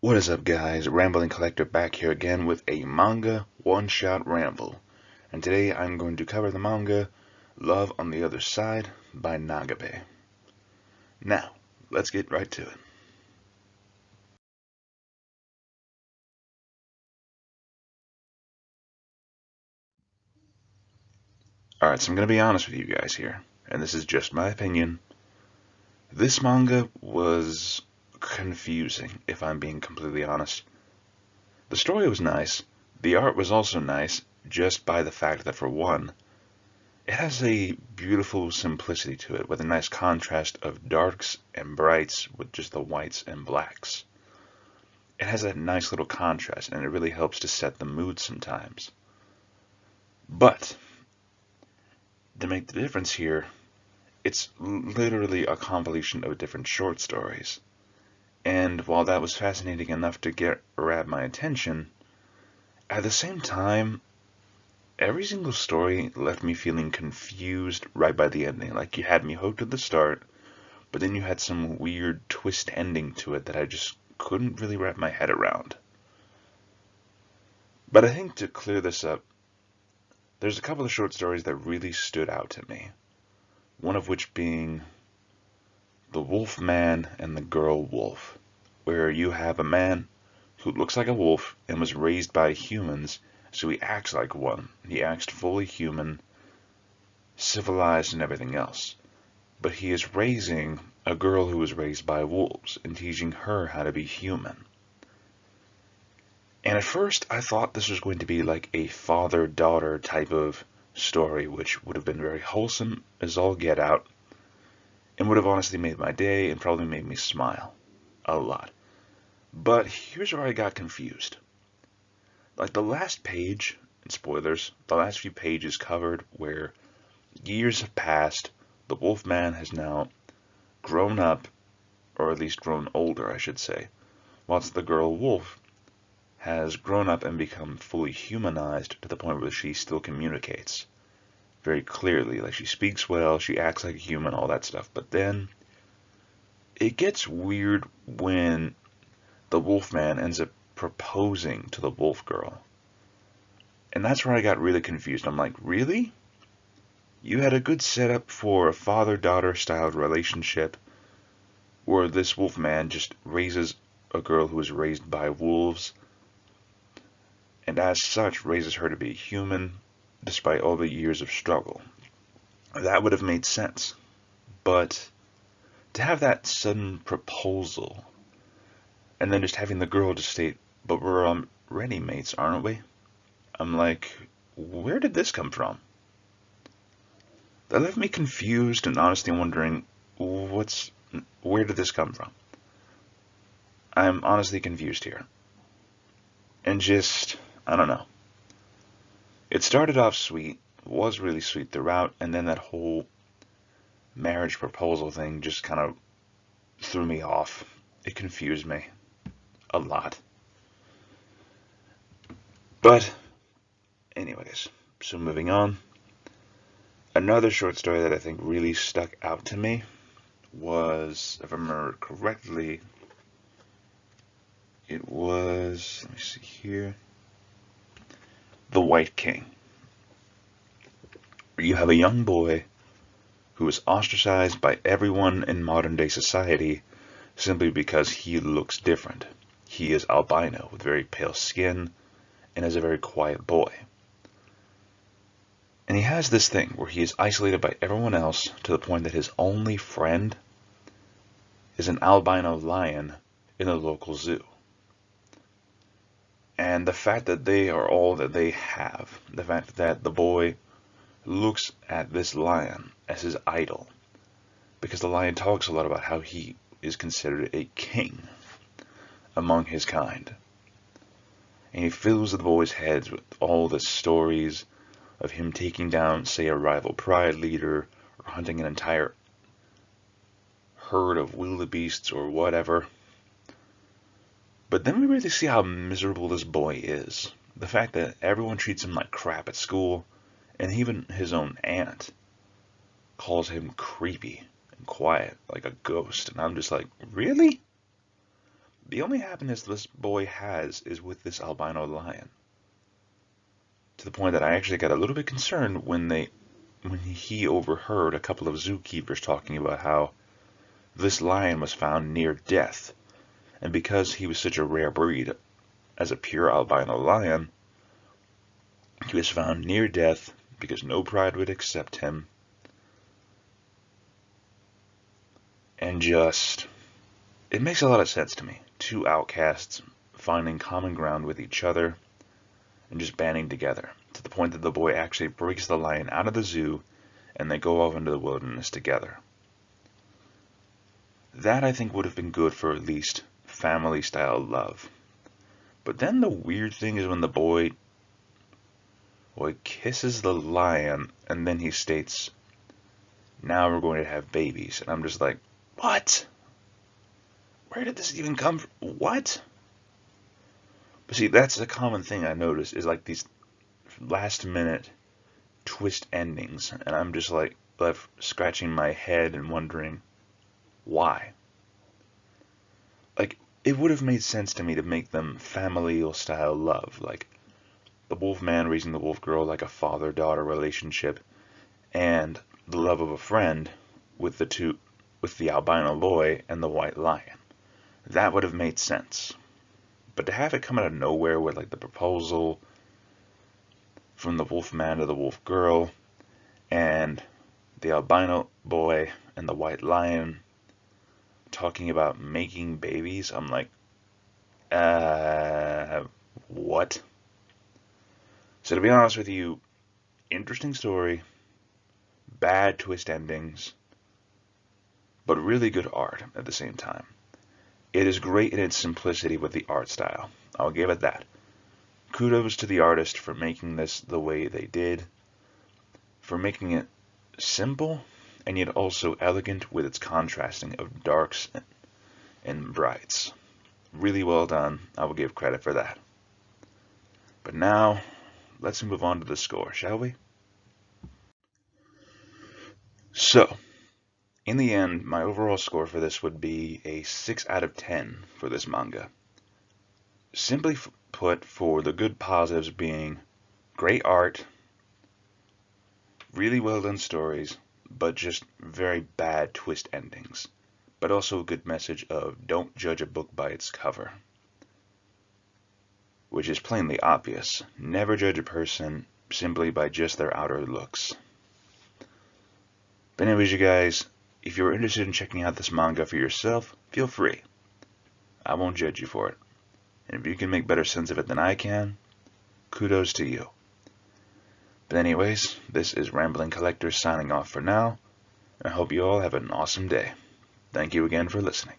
What is up, guys? Rambling Collector back here again with a manga one-shot ramble. And today I'm going to cover the manga Love on the Other Side by Nagabe. Now, let's get right to it. Alright, so I'm going to be honest with you guys here, and this is just my opinion. This manga was confusing, if I'm being completely honest. The story was nice, the art was also nice, just by the fact that, for one, it has a beautiful simplicity to it, with a nice contrast of darks and brights with just the whites and blacks. It has a nice little contrast, and it really helps to set the mood sometimes. But, to make the difference here, it's literally a compilation of different short stories. And while that was fascinating enough to grab my attention, at the same time, every single story left me feeling confused right by the ending. Like, you had me hooked at the start, but then you had some weird twist ending to it that I just couldn't really wrap my head around. But I think to clear this up, there's a couple of short stories that really stood out to me. One of which being The Wolf Man and the Girl Wolf, where you have a man who looks like a wolf and was raised by humans, so he acts like one. He acts fully human, civilized, and everything else. But he is raising a girl who was raised by wolves and teaching her how to be human. And at first I thought this was going to be like a father-daughter type of story, which would have been very wholesome as all get out, and would have honestly made my day and probably made me smile a lot. But here's where I got confused. Like, the last page, and spoilers, the last few pages covered where years have passed, the Wolfman has now grown up, or at least grown older, I should say, whilst the girl wolf has grown up and become fully humanized to the point where she still communicates very clearly. Like, she speaks well, she acts like a human, all that stuff. But then it gets weird when the Wolfman ends up proposing to the wolf girl. And that's where I got really confused. I'm like, really? You had a good setup for a father-daughter styled relationship where this Wolfman just raises a girl who was raised by wolves, and as such raises her to be human despite all the years of struggle. That would have made sense. But to have that sudden proposal, and then just having the girl just state, but we're already mates, aren't we? I'm like, where did this come from? That left me confused and honestly wondering, where did this come from? I'm honestly confused here. And just, I don't know. It started off sweet, was really sweet throughout, and then that whole marriage proposal thing just kind of threw me off. It confused me a lot. But, anyways, so moving on. Another short story that I think really stuck out to me was, if I remember correctly, it was, let me see here, The White King. Where you have a young boy who is ostracized by everyone in modern day society simply because he looks different. He is albino with very pale skin and is a very quiet boy. And he has this thing where he is isolated by everyone else to the point that his only friend is an albino lion in the local zoo. And the fact that they are all that they have, the fact that the boy looks at this lion as his idol, because the lion talks a lot about how he is considered a king among his kind. And he fills the boys' heads with all the stories of him taking down, say, a rival pride leader, or hunting an entire herd of wildebeests or whatever. But then we really see how miserable this boy is. The fact that everyone treats him like crap at school, and even his own aunt calls him creepy and quiet, like a ghost. And I'm just like, really? The only happiness this boy has is with this albino lion. To the point that I actually got a little bit concerned when he overheard a couple of zookeepers talking about how this lion was found near death, and because he was such a rare breed as a pure albino lion, he was found near death because no pride would accept him, and just, it makes a lot of sense to me. Two outcasts finding common ground with each other and just banding together, to the point that the boy actually breaks the lion out of the zoo and they go off into the wilderness together. That, I think, would have been good for at least family-style love. But then the weird thing is when the boy kisses the lion and then he states, "Now we're going to have babies." And I'm just like, what? Where did this even come from? What? But see, that's a common thing I notice, is like these last minute twist endings, and I'm just like left scratching my head and wondering why. Like, it would have made sense to me to make them familial style love, like the wolf man raising the wolf girl, like a father-daughter relationship, and the love of a friend with the albino boy and the white lion. That would have made sense. But to have it come out of nowhere with like the proposal from the wolf man to the wolf girl, and the albino boy and the white lion talking about making babies, I'm like, what? So to be honest with you, interesting story, bad twist endings, but really good art at the same time. It is great in its simplicity with the art style. I'll give it that. Kudos to the artist for making this the way they did, for making it simple and yet also elegant with its contrasting of darks and brights. Really well done. I will give credit for that. But now, let's move on to the score, shall we? So, in the end, my overall score for this would be a 6 out of 10 for this manga. Simply put, for the good positives being great art, really well done stories, but just very bad twist endings. But also a good message of don't judge a book by its cover, which is plainly obvious. Never judge a person simply by just their outer looks. But anyways, you guys, if you're interested in checking out this manga for yourself, feel free. I won't judge you for it. And if you can make better sense of it than I can, kudos to you. But anyways, this is Rambling Collector signing off for now, and I hope you all have an awesome day. Thank you again for listening.